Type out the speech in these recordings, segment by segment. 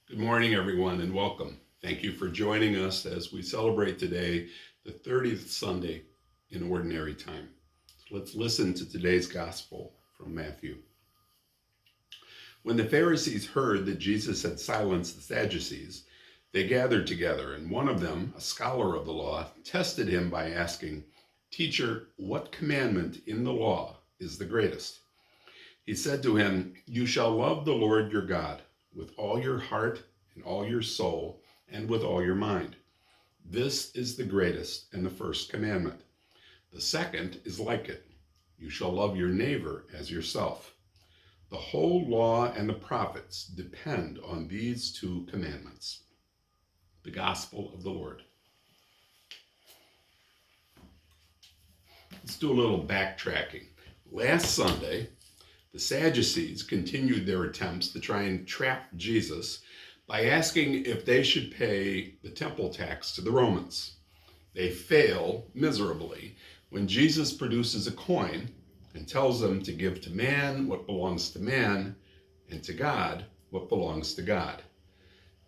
Good morning, everyone, and welcome. Thank you for joining us as we celebrate today, the 30th Sunday in Ordinary Time. Let's listen to today's Gospel from Matthew. When the Pharisees heard that Jesus had silenced the Sadducees, they gathered together, and one of them, a scholar of the law, tested him by asking, "Teacher, what commandment in the law is the greatest?" He said to him, "You shall love the Lord your God with all your heart and all your soul and with all your mind. This is the greatest and the first commandment. The second is like it. You shall love your neighbor as yourself. The whole law and the prophets depend on these two commandments." The Gospel of the Lord. Let's do a little backtracking. Last Sunday, the Sadducees continued their attempts to try and trap Jesus by asking if they should pay the temple tax to the Romans. They fail miserably when Jesus produces a coin and tells them to give to man what belongs to man and to God what belongs to God.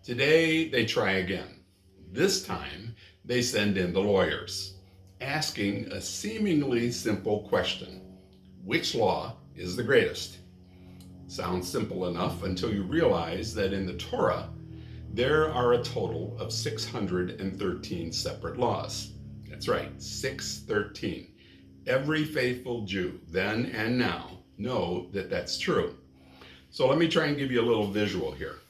Today they try again. This time they send in the lawyers, asking a seemingly simple question: which law is the greatest? Sounds simple enough until you realize that in the Torah, there are a total of 613 separate laws. That's right, 613. Every faithful Jew, then and now, know that that's true. So let me try and give you a little visual here.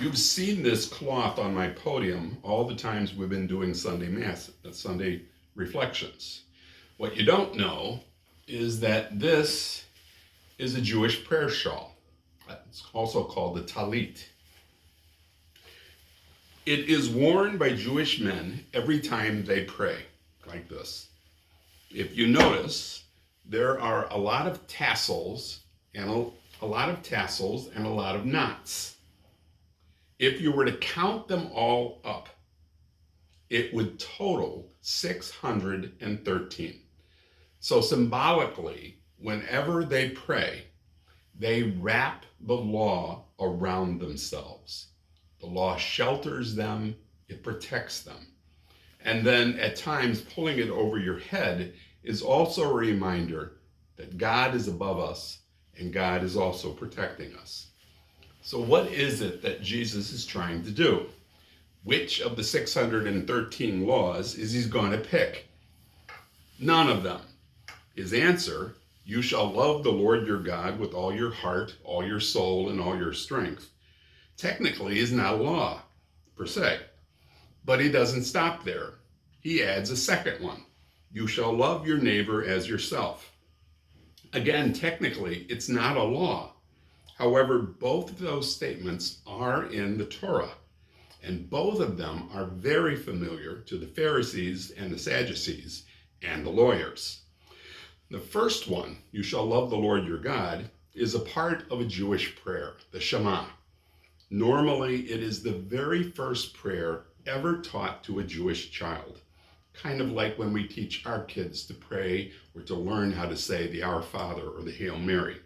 You've seen this cloth on my podium all the times we've been doing Sunday Mass, Sunday reflections. What you don't know is that this is a Jewish prayer shawl. It's also called the talit. It is worn by Jewish men every time they pray, like this. If you notice, there are a lot of tassels and a lot of knots. If you were to count them all up, it would total 613. So symbolically, whenever they pray, they wrap the law around themselves. The law shelters them, it protects them. And then at times, pulling it over your head is also a reminder that God is above us and God is also protecting us. So what is it that Jesus is trying to do? Which of the 613 laws is he going to pick? None of them. His answer: you shall love the Lord your God with all your heart, all your soul, and all your strength, technically is not a law per se. But he doesn't stop there. He adds a second one. You shall love your neighbor as yourself. Again, technically, it's not a law. However, both of those statements are in the Torah, and both of them are very familiar to the Pharisees and the Sadducees and the lawyers. The first one, you shall love the Lord your God, is a part of a Jewish prayer, the Shema. Normally, it is the very first prayer ever taught to a Jewish child, kind of like when we teach our kids to pray or to learn how to say the Our Father or the Hail Mary.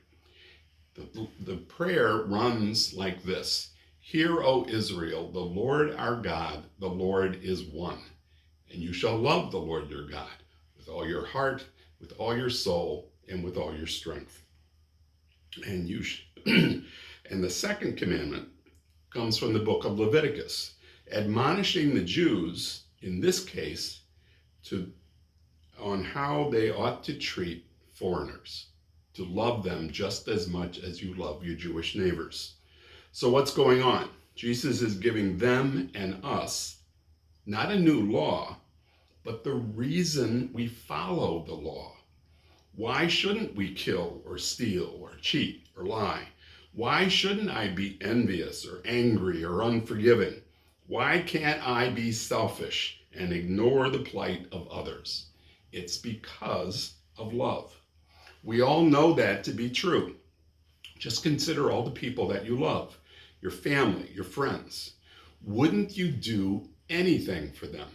The prayer runs like this: Hear, O Israel, the Lord our God, the Lord is one. And you shall love the Lord your God with all your heart, with all your soul, and with all your strength. And and the second commandment comes from the book of Leviticus, admonishing the Jews, in this case, on how they ought to treat foreigners, to love them just as much as you love your Jewish neighbors. So what's going on? Jesus is giving them and us not a new law, but the reason we follow the law. Why shouldn't we kill or steal or cheat or lie? Why shouldn't I be envious or angry or unforgiving? Why can't I be selfish and ignore the plight of others? It's because of love. We all know that to be true. Just consider all the people that you love, your family, your friends. Wouldn't you do anything for them?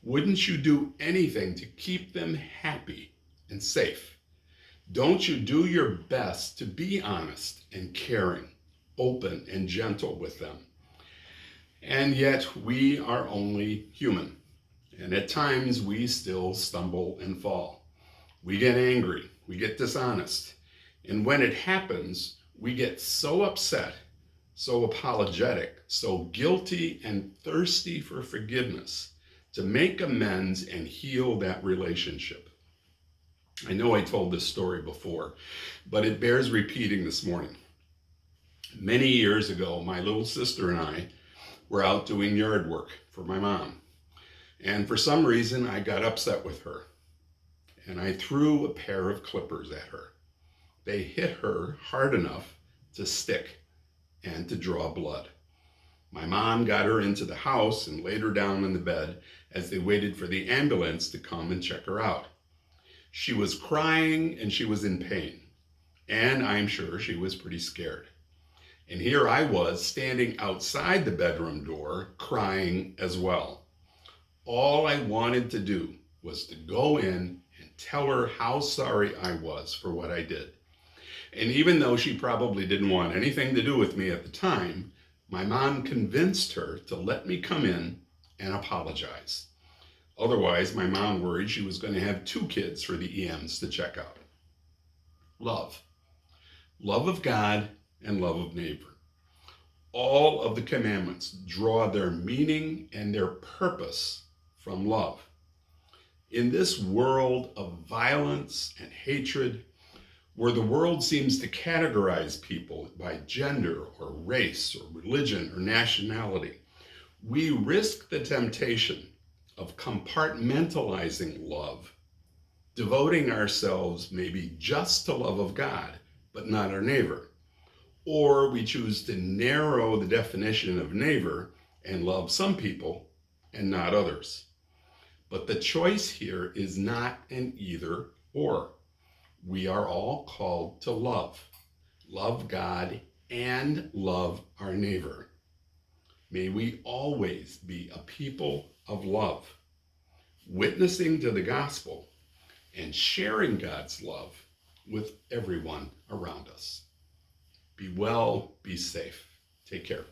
Wouldn't you do anything to keep them happy and safe? Don't you do your best to be honest and caring, open, and gentle with them. And yet we are only human. And at times we still stumble and fall. We get angry, we get dishonest. And when it happens, we get so upset, so apologetic, so guilty and thirsty for forgiveness to make amends and heal that relationship. I know I told this story before, but it bears repeating this morning. Many years ago, my little sister and I were out doing yard work for my mom. And for some reason, I got upset with her. And I threw a pair of clippers at her. They hit her hard enough to stick and to draw blood. My mom got her into the house and laid her down in the bed as they waited for the ambulance to come and check her out. She was crying and she was in pain. And I'm sure she was pretty scared. And here I was standing outside the bedroom door crying as well. All I wanted to do was to go in and tell her how sorry I was for what I did. And even though she probably didn't want anything to do with me at the time, my mom convinced her to let me come in and apologize. Otherwise, my mom worried she was going to have 2 kids for the EMs to check out. Love. Love of God and love of neighbor. All of the commandments draw their meaning and their purpose from love. In this world of violence and hatred, where the world seems to categorize people by gender or race or religion or nationality, we risk the temptation of compartmentalizing love, devoting ourselves maybe just to love of God, but not our neighbor. Or we choose to narrow the definition of neighbor and love some people and not others. But the choice here is not an either or. We are all called to love God and love our neighbor. May we always be a people of love, witnessing to the gospel and sharing God's love with everyone around us. Be well, be safe. Take care.